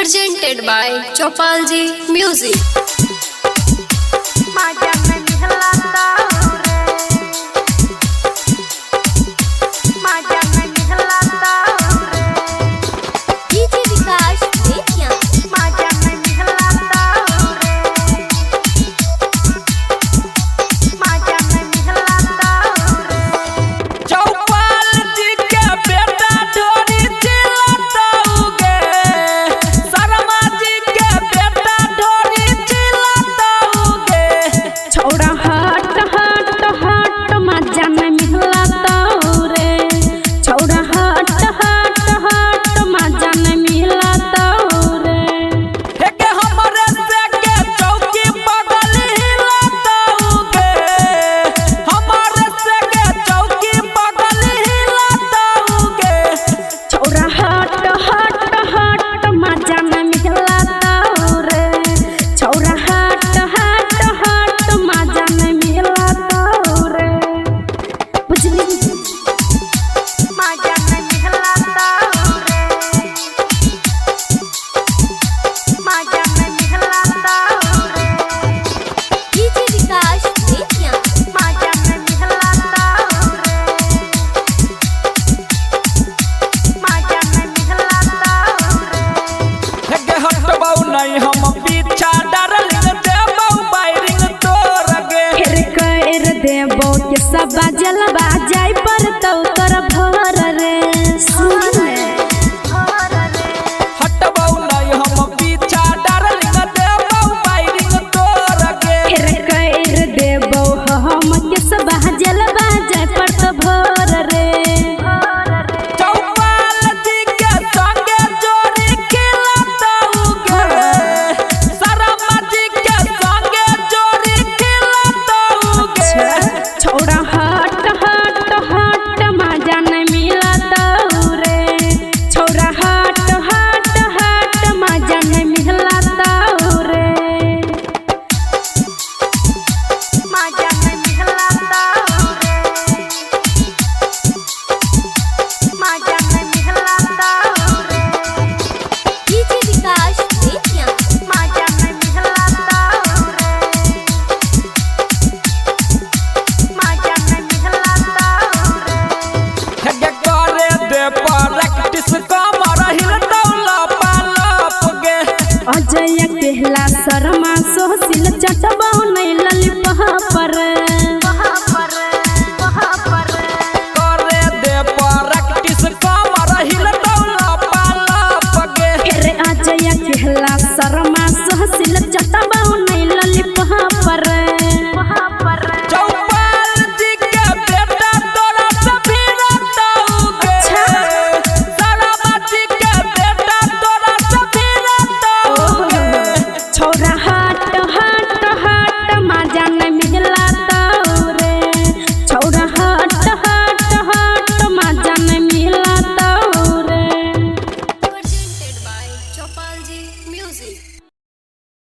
presented by Chopalji Music. बाजल बाजाई पर तो कर भर रे हटबौ नहीं हम पीछा डार्लिंग देबौ बाइरिंग तोर के फिर कर देबौ हम किस बाजल बाजाई पर तो भर रे चौपाल जी के संगे जोड़ी खिलातौ गे शर्मा जी के संगे जोड़ी खिलातौ गे छोड़ा हट हट हट मजा नहीं मिलता रे छोड़ा हट हट हट मजा नहीं मिलता रे मजा नहीं मिलता रे मजा नहीं मिलता रे डीजे विकास देखिया मजा नहीं मिलता रे मजा नहीं मिलता रे हे करे दे प्रैक्टिस कमर हिलतौला पालप गे अजय कहला शर्मा सोसिल चटबौ नहीं ललिप पर करे दे प्रैक्टिस कमर हिलतौला पालप गे फिर अजय कहला शर्मा सोसिल चटबौ